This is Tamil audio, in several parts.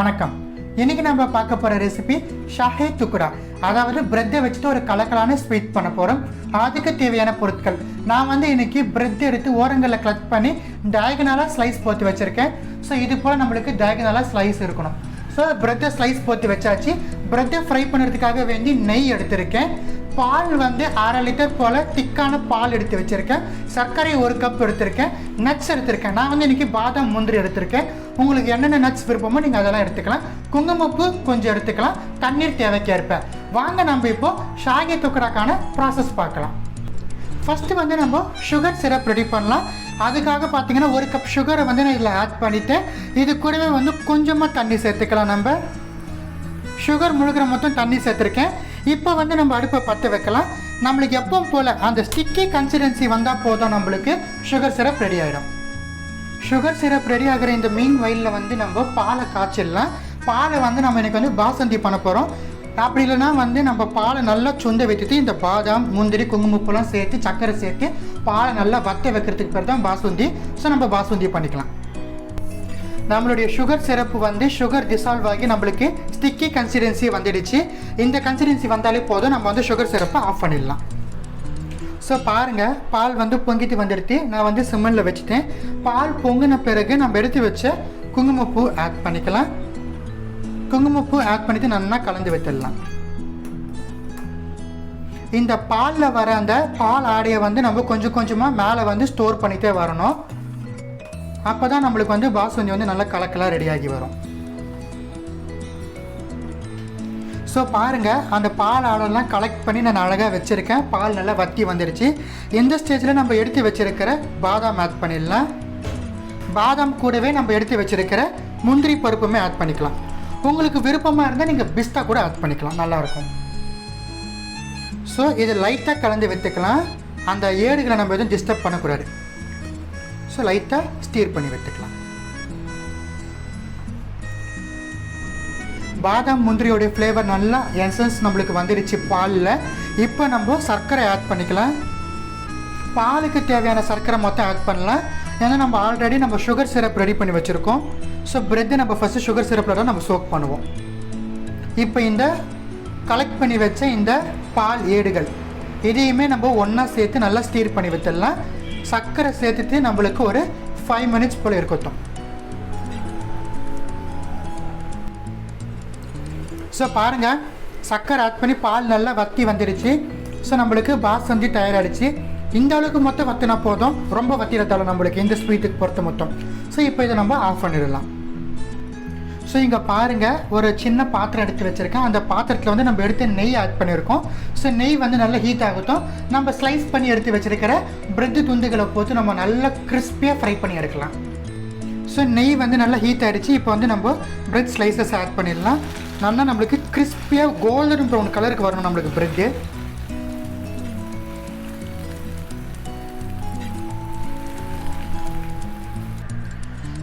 வணக்கம். இன்னைக்கு நம்ம பார்க்க போற ரெசிபி ஷாஹி துக்டா. அதாவது பிரெட்டை வச்சுட்டு ஒரு கலக்கலான ஸ்வீட் பண்ண போறோம். அதுக்கு தேவையான பொருட்கள் நான் இன்னைக்கு பிரெட் எடுத்து ஓரங்களில் கட் பண்ணி டயகனலாக ஸ்லைஸ் போட்டு வச்சிருக்கேன். ஸோ இது போல் நம்மளுக்கு டயகனலாக ஸ்லைஸ் இருக்கணும். ஸோ பிரெட்டை ஸ்லைஸ் போட்டு வச்சாச்சு. பிரெட்டை ஃப்ரை பண்ணுறதுக்காக வேண்டி நெய் எடுத்திருக்கேன். பால் 1/2 லிட்டர் போல் திக்கான பால் எடுத்து வச்சுருக்கேன். சர்க்கரை 1 கப் எடுத்திருக்கேன். நட்ஸ் எடுத்திருக்கேன். நான் இன்னைக்கு பாதாம் முந்திரி எடுத்திருக்கேன். உங்களுக்கு என்னென்ன நட்ஸ் விருப்பமோ நீங்கள் அதெல்லாம் எடுத்துக்கலாம். குங்குமப்பூ கொஞ்சம் எடுத்துக்கலாம். தண்ணீர் தேவைக்கேற்ப. வாங்க நம்ம இப்போது ஷாஹி துக்டாக்கான ப்ராசஸ் பார்க்கலாம். ஃபஸ்ட்டு நம்ம சுகர் சிரப் ரெடி பண்ணலாம். அதுக்காக பார்த்தீங்கன்னா 1 கப் சுகரை நான் இதில் ஆட் பண்ணிவிட்டேன். இது கூடவே கொஞ்சமாக தண்ணி சேர்த்துக்கலாம். நம்ம சுகர் முழுகிற மொத்தம் தண்ணி சேர்த்துருக்கேன். இப்போ நம்ம அடுப்பை பற்ற வைக்கலாம். நம்மளுக்கு எப்பவும் போல் அந்த ஸ்டிக்கி கன்சிஸ்டன்சி வந்தால் போதும், நம்மளுக்கு சுகர் சிரப் ரெடி ஆகிடும். சுகர் சிரப் ரெடி ஆகிற இந்த மீன் வயலில் நம்ம பாலை காய்ச்சிடலாம். பாலை நம்ம இன்றைக்கி பாசந்தி பண்ண போகிறோம். அப்படி இல்லைனா நம்ம பாலை நல்லா சுண்ட வைத்துட்டு இந்த பாதாம் முந்திரி குங்குமப்பூலாம் சேர்த்து சர்க்கரை சேர்த்து பாலை நல்லா வத்த வைக்கிறதுக்கு பேர் தான் பாசுந்தி. ஸோ நம்ம பாசுந்தி பண்ணிக்கலாம். நம்மளுடைய சுகர் சிரப்பு சுகர் டிசால்வ் ஆகி நம்மளுக்கு ஸ்டிக்கி கன்சிஸ்டன்சி வந்துடுச்சு. இந்த கன்சிஸ்டன்சி வந்தாலே போதும், நம்ம சுகர் சிரப்பை ஆஃப் பண்ணிடலாம். ஸோ பாருங்கள், பால் பொங்கிட்டு வந்துடுத்து. நான் சிம்மனில் வச்சுட்டேன். பால் பொங்கின பிறகு நம்ம எடுத்து வச்ச குங்குமப்பூ ஆட் பண்ணிக்கலாம். குங்குமப்பூ ஆட் பண்ணிவிட்டு நல்லா கலந்து வைத்துடலாம். இந்த பாலில் வர அந்த பால் ஆடையை நம்ம கொஞ்சம் கொஞ்சமாக மேலே ஸ்டோர் பண்ணிகிட்டே வரணும். அப்போ தான் நம்மளுக்கு பாசுந்தி நல்லா கலக்கலாக ரெடியாகி வரும். ஸோ பாருங்கள், அந்த பால் ஆடெல்லாம் கலெக்ட் பண்ணி நான் அழகாக வச்சுருக்கேன். பால் நல்லா வத்தி வந்துடுச்சு. இந்த ஸ்டேஜில் நம்ம எடுத்து வச்சுருக்கிற பாதாம் ஆட் பண்ணிடலாம். பாதாம் கூடவே நம்ம எடுத்து வச்சுருக்கிற முந்திரி பருப்புமே ஆட் பண்ணிக்கலாம். உங்களுக்கு விருப்பமாக இருந்தால் நீங்கள் பிஸ்தா கூட ஆட் பண்ணிக்கலாம், நல்லாயிருக்கும். ஸோ இது லைட்டாக கலந்து வைத்துக்கலாம். அந்த ஏடுகளை நம்ம எதுவும் டிஸ்டர்ப் பண்ணக்கூடாது. ஸோ லைட்டாக ஸ்டீர் பண்ணி வைத்துக்கலாம். பாதாம் முந்திரியோடைய ஃப்ளேவர் நல்லா எசன்ஸ் நம்மளுக்கு வந்துடுச்சு பாலில். இப்போ நம்ம சர்க்கரை ஆட் பண்ணிக்கலாம். பாலுக்கு தேவையான சர்க்கரை மொத்தம் ஆட் பண்ணலாம். ஏன்னா நம்ம ஆல்ரெடி சுகர் சிரப் ரெடி பண்ணி வச்சுருக்கோம். ஸோ பிரெட்டு நம்ம ஃபஸ்ட்டு சுகர் சிரப்பில் தான் நம்ம சோக் பண்ணுவோம். இப்போ இந்த கலெக்ட் பண்ணி வச்ச இந்த பால் ஏடுகள் இதையுமே நம்ம ஒன்றா சேர்த்து நல்லா ஸ்டீர் பண்ணி வச்சிடலாம். சர்க்கரை சேர்த்துட்டு நம்மளுக்கு ஒரு 5 மினிட்ஸ் போல் இருக்கட்டும். ஸோ பாருங்கள், சர்க்கரை ஆட் பண்ணி பால் நல்லா வத்தி வந்துடுச்சு. ஸோ நம்மளுக்கு பாசந்தி தயாராகிடுச்சு. இந்த அளவுக்கு மொத்தம் வத்தினா போதும், ரொம்ப வத்திரத்தாலும் நம்மளுக்கு இந்த ஸ்வீட்டுக்கு பொறுத்த மொத்தம். ஸோ இப்போ இதை நம்ம ஆஃப் பண்ணிடலாம். ஸோ இங்கே பாருங்கள், ஒரு சின்ன பாத்திரம் எடுத்து வச்சுருக்கேன். அந்த பாத்திரத்தில் நம்ம எடுத்து நெய் ஆட் பண்ணியிருக்கோம். ஸோ நெய் நல்லா ஹீட் ஆகட்டும். நம்ம ஸ்லைஸ் பண்ணி எடுத்து வச்சுருக்கிற பிரெட்டு துண்டுகளை போட்டு நம்ம நல்லா கிறிஸ்பியாக ஃப்ரை பண்ணி எடுக்கலாம். ஸோ நெய் நல்லா ஹீட் ஆகிடுச்சு. இப்போ நம்ம பிரெட் ஸ்லைசஸ் ஆட் பண்ணிடலாம். நல்லா நம்மளுக்கு கிறிஸ்பியாக கோல்டன் ப்ரௌன் கலருக்கு வரணும் நம்மளுக்கு பிரெட்டு.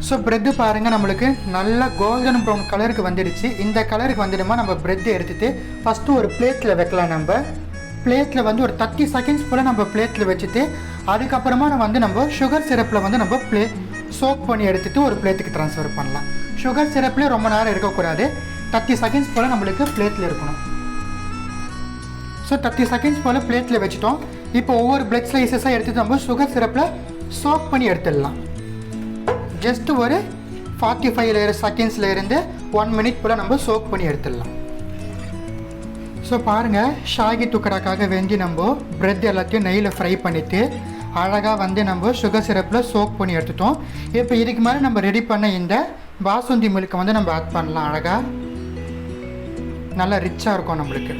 ஸோ ப்ரெட்டு பாருங்கள், நம்மளுக்கு நல்லா கோல்டன் ப்ரௌன் கலருக்கு வந்துடுச்சு. இந்த கலருக்கு வந்துடுமா நம்ம ப்ரெட்டை எடுத்துகிட்டு ஃபஸ்ட்டு ஒரு பிளேட்டில் வைக்கலாம். நம்ம பிளேட்டில் ஒரு 30 செகண்ட்ஸ் போல் நம்ம பிளேட்டில் வச்சுட்டு அதுக்கப்புறமா நம்ம சுகர் சிரப்பில் நம்ம சோக் பண்ணி எடுத்துகிட்டு ஒரு பிளேட்டுக்கு ட்ரான்ஸ்ஃபர் பண்ணலாம். சுகர் சிரப்லேயே ரொம்ப நேரம் இருக்கக்கூடாது. 30 செகண்ட்ஸ் போல் நம்மளுக்கு பிளேட்டில் இருக்கணும். ஸோ 30 செகண்ட்ஸ் போல் பிளேட்டில் வச்சுட்டோம். இப்போ ஒவ்வொரு பிரெட் ஸ்லைசஸாக எடுத்துகிட்டு நம்ம சுகர் சிரப்பில் சோக் பண்ணி எடுத்துடலாம். ஜஸ்ட்டு ஒரு 45 செகண்ட்ஸில் இருந்து 1 மினிட் போல் நம்ம சோக் பண்ணி எடுத்துடலாம். ஸோ பாருங்கள், ஷாஹி துக்டாக்காக வேண்டி நம்ம பிரெட் எல்லாத்தையும் நெய்யில் ஃப்ரை பண்ணிவிட்டு அழகாக நம்ம சுகர் சிரப்பில் சோக் பண்ணி எடுத்துட்டோம். இப்போ இதுக்கு மேலே நம்ம ரெடி பண்ண இந்த பாசுந்தி மில்கை நம்ம ஆட் பண்ணலாம். அழகாக நல்லா ரிச்சாக இருக்கும் நம்மளுக்கு.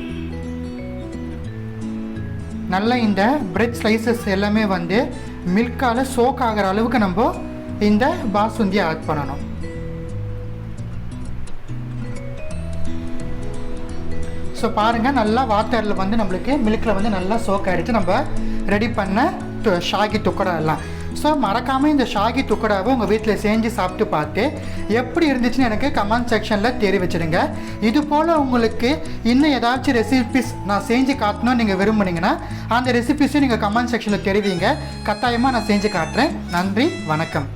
நல்லா இந்த பிரெட் ஸ்லைசஸ் எல்லாமே மில்கால் சோக் ஆகிற அளவுக்கு நம்ம இந்த பாசுந்தியை ஆட் பண்ணணும். ஸோ பாருங்கள், நல்லா வாட்டரில் நம்மளுக்கு மில்கில் நல்லா சோக் ஆகிடுச்சு நம்ம ரெடி பண்ண ஷாஹி துக்டா எல்லாம். ஸோ மறக்காமல் இந்த ஷாஹி துக்டாவை உங்கள் வீட்டில் செஞ்சு சாப்பிட்டு பார்த்து எப்படி இருந்துச்சுன்னு எனக்கு கமெண்ட் செக்ஷனில் தெரிவிச்சிடுங்க. இது போல் உங்களுக்கு இன்னும் ஏதாச்சும் ரெசிபிஸ் நான் செஞ்சு காட்டணும்னு நீங்கள் விரும்புனீங்கன்னா அந்த ரெசிபிஸையும் நீங்கள் கமெண்ட் செக்ஷனில் தெரிவிங்க. கட்டாயமாக நான் செஞ்சு காட்டுறேன். நன்றி, வணக்கம்.